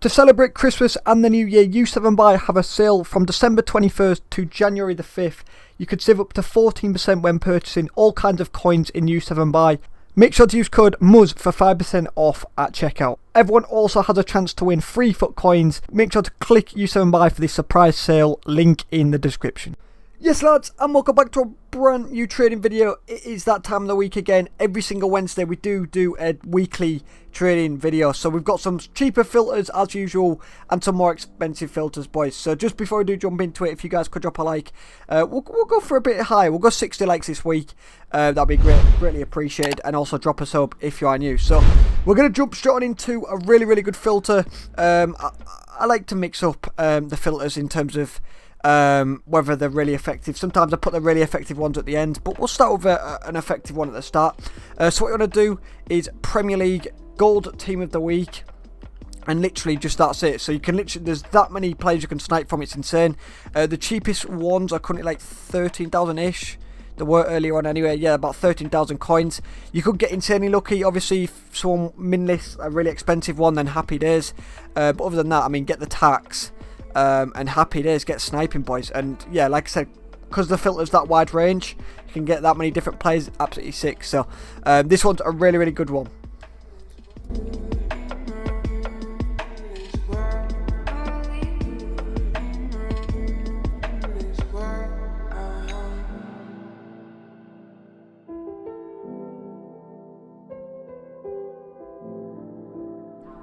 To celebrate Christmas and the New Year, U7Buy have a sale from December 21st to January the 5th. You could save up to 14% when purchasing all kinds of coins in U7Buy. Make sure to use code MUZ for 5% off at checkout. Everyone also has a chance to win free FUT coins. Make sure to click U7Buy for this surprise sale, link in the description. Yes lads, and welcome back to a brand new trading video. It is that time of the week again. Every single Wednesday we do a weekly trading video. So we've got some cheaper filters as usual and some more expensive filters, boys. So just before we do jump into it, if you guys could drop a like, we'll go for a bit higher. We'll go 60 likes this week. That'd be greatly appreciated. And also drop a sub if you are new. So we're going to jump straight on into a really good filter. I like to mix up the filters in terms of whether they're really effective. Sometimes I put the really effective ones at the end, but we'll start with an effective one at the start. So what you want to do is Premier League Gold Team of the Week, and literally just that's it. So you can literally, there's that many players you can snipe from, it's insane. The cheapest ones are currently like 13,000 ish. There were earlier on anyway, yeah, about 13,000 coins. You could get insanely lucky, obviously, if someone min-lists a really expensive one, then happy days. But other than that, I mean, get the tax. And happy days, get sniping, boys. And yeah, like I said, because the filter's that wide range, you can get that many different players, absolutely sick. So this one's a really good one.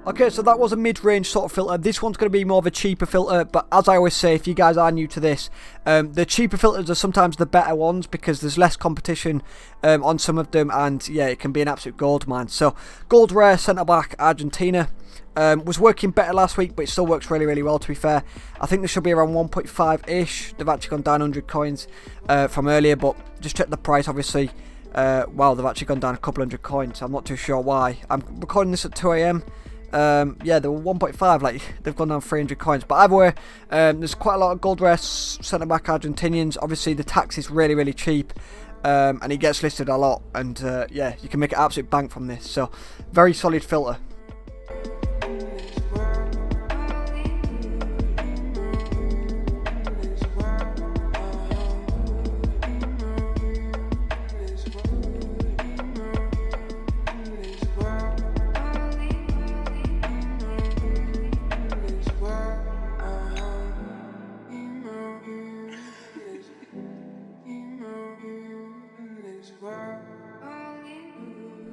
Okay, so that was a mid-range sort of filter. This one's going to be more of a cheaper filter, but as I always say, if you guys are new to this, the cheaper filters are sometimes the better ones because there's less competition on some of them, and yeah, it can be an absolute gold mine. So, gold rare centre-back Argentina. Was working better last week, but it still works really well, to be fair. I think this should be around 1.5-ish. They've actually gone down 100 coins from earlier, but just check the price, obviously. Wow, they've actually gone down a couple hundred coins. I'm not too sure why. I'm recording this at 2 AM. Yeah, they were 1.5, like they've gone down 300 coins. But either way, there's quite a lot of gold rare centre-back Argentinians. Obviously, the tax is really cheap, and it gets listed a lot. And yeah, you can make an absolute bank from this. So, very solid filter.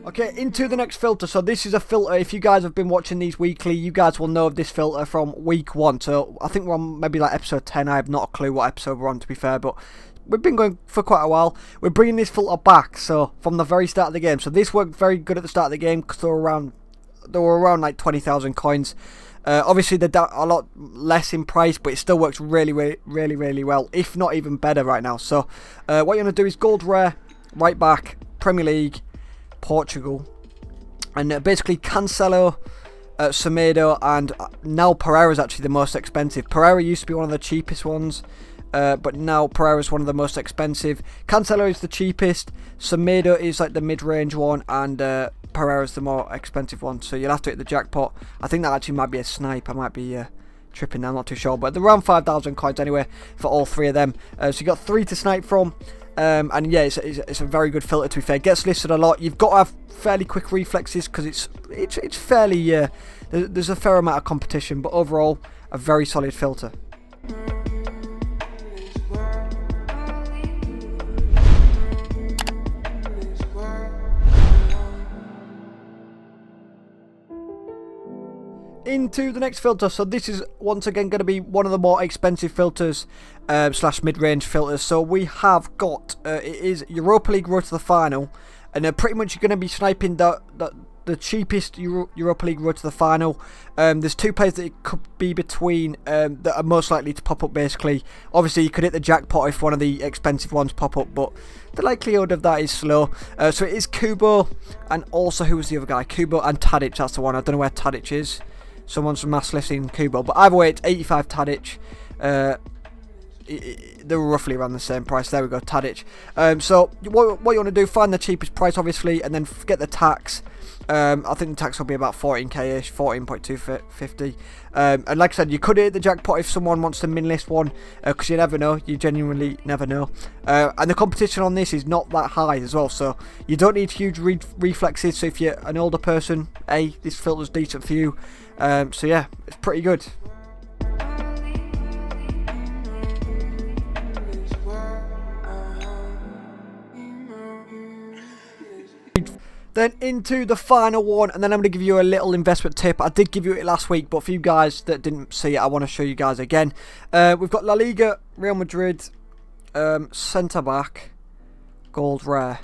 Okay, into the next filter. So this is a filter, if you guys have been watching these weekly, you guys will know of this filter from week 1. So I think we're on maybe like episode 10. I have not a clue what episode we're on, to be fair, but we've been going for quite a while. We're bringing this filter back, so from the very start of the game. So this worked very good at the start of the game because they were around like 20,000 coins. Obviously they're a lot less in price, but it still works really well, if not even better right now. So what you want to do is gold rare, right back, Premier League, Portugal, and basically Cancelo, Semedo, and now Pereira is actually the most expensive. Pereira used to be one of the cheapest ones, but now Pereira is one of the most expensive. Cancelo is the cheapest, Semedo is like the mid-range one, and Pereira is the more expensive one. So you'll have to hit the jackpot. I think that actually might be a snipe. I might be tripping now, I'm not too sure, but they're around 5,000 coins anyway for all three of them. So you got 3 to snipe from. And yeah, it's a very good filter, to be fair. It gets listed a lot. You've got to have fairly quick reflexes because it's fairly there's a fair amount of competition, but overall a very solid filter. Into the next filter. So this is once again going to be one of the more expensive filters slash mid-range filters. So we have got it is Europa League road to the final, and pretty much you're going to be sniping the cheapest Europa League road to the final. There's 2 players that it could be between that are most likely to pop up, basically. Obviously you could hit the jackpot if one of the expensive ones pop up, but the likelihood of that is slow. So it is Kubo, and also who was the other guy? Kubo and Tadic, that's the one. I don't know where Tadic is. Someone's mass listing Kubo, but either way, it's 85 Tadic. They were roughly around the same price. There we go, Tadic. So what you want to do, find the cheapest price, obviously, and then get the tax. I think the tax will be about 14k-ish, 14.250. And like I said, you could hit the jackpot if someone wants to min list one, because you never know, you genuinely never know. And the competition on this is not that high as well, so you don't need huge reflexes. So if you're an older person, this filter's decent for you. So yeah, it's pretty good. Then into the final one, and then I'm going to give you a little investment tip. I did give you it last week, but for you guys that didn't see it, I want to show you guys again. We've got La Liga, Real Madrid, centre back, gold rare,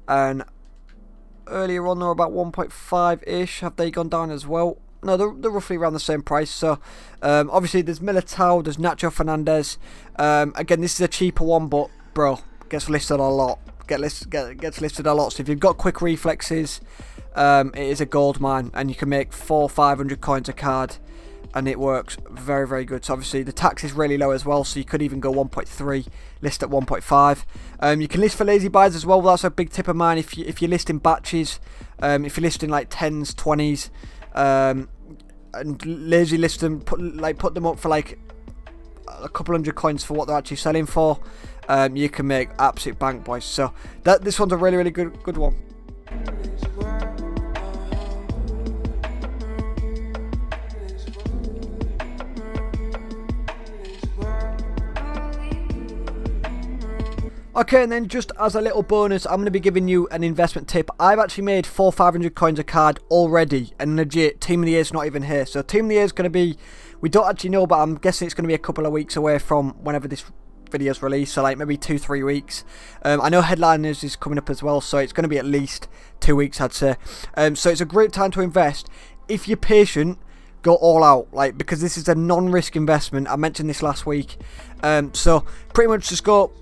and earlier on they were about 1.5-ish. Have they gone down as well? No, they're roughly around the same price. So obviously there's Militao, there's Nacho Fernandez. Again, this is a cheaper one, but bro, gets listed a lot. Gets listed a lot. So if you've got quick reflexes, it is a gold mine, and you can make 400-500 coins a card, and it works very, very good. So obviously the tax is really low as well, so you could even go 1.3, list at 1.5. You can list for lazy buys as well. That's a big tip of mine. If you're listing batches, if you're listing like 10s, 20s, and lazy list them, put them up for like a couple hundred coins for what they're actually selling for. You can make absolute bank, boys. So this one's a really, really good one. Okay, and then just as a little bonus, I'm going to be giving you an investment tip. I've actually made 400-500 coins a card already, and legit, Team of the Year is not even here. So Team of the Year is going to be, we don't actually know, but I'm guessing it's going to be a couple of weeks away from whenever this videos released, so like maybe 2-3 weeks. I know Headliners is coming up as well, so it's going to be at least 2 weeks, I'd say. So it's a great time to invest. If you're patient, go all out, like, because this is a non-risk investment. I mentioned this last week. So pretty much just go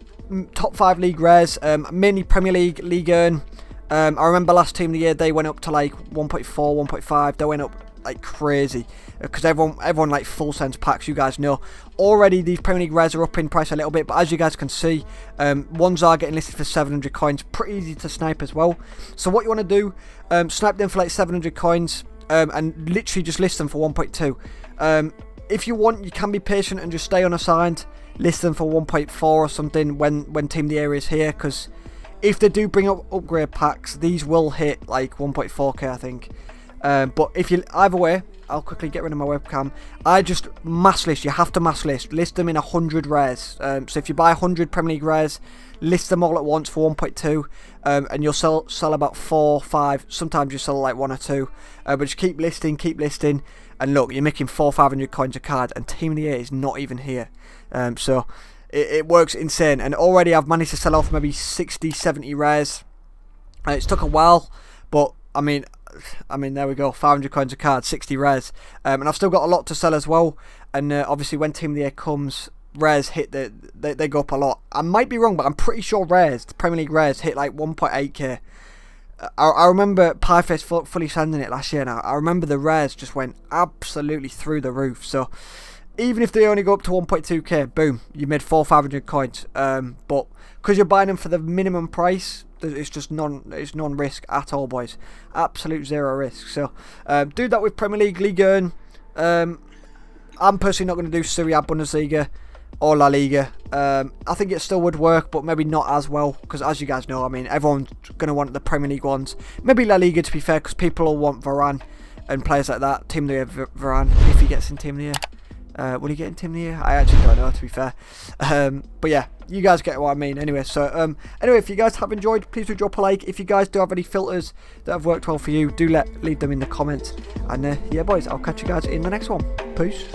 top 5 league rares, mainly Premier League, Ligue 1. I remember last Team of the Year they went up to like 1.4, 1.5. They went up like crazy, because everyone like full sense packs, you guys know. Already these Premier League rares are up in price a little bit, but as you guys can see, ones are getting listed for 700 coins. Pretty easy to snipe as well. So what you want to do, snipe them for like 700 coins, and literally just list them for 1.2. If you want, you can be patient and just stay unassigned, list them for 1.4 or something when Team of the Year is here, because if they do bring up upgrade packs, these will hit like 1.4k, I think. But if you, either way, I'll quickly get rid of my webcam. I just mass list. You have to mass list them in 100 rares. So if you buy 100 Premier League rares, list them all at once for 1.2, and you'll sell about 4, 5. Sometimes you sell like 1 or 2, but just keep listing, and look, you're making 400-500 coins a card, and Team of the Year is not even here. So it works insane, and already I've managed to sell off maybe 60-70 rares. It's took a while, but I mean, there we go, 500 coins a card, 60 rares, and I've still got a lot to sell as well. And obviously, when Team of the Year comes, rares hit they go up a lot. I might be wrong, but I'm pretty sure rares, the Premier League rares, hit like 1.8k. I remember Pieface fully sending it last year. Now I remember the rares just went absolutely through the roof. So even if they only go up to 1.2k, boom, you made 400-500 coins. But because you're buying them for the minimum price, it's just non-risk at all, boys. Absolute zero risk. So do that with Premier League, Ligue 1. I'm personally not going to do Serie A, Bundesliga, or La Liga. I think it still would work, but maybe not as well, because as you guys know, I mean, everyone's going to want the Premier League ones. Maybe La Liga, to be fair, because people will want Varane and players like that. Team of the Year Varane, if he gets in Team of the Year. Will he get in Team of the Year? I actually don't know, to be fair. But yeah, you guys get what I mean anyway. So anyway, if you guys have enjoyed, please do drop a like. If you guys do have any filters that have worked well for you, do leave them in the comments. And yeah, boys, I'll catch you guys in the next one. Peace.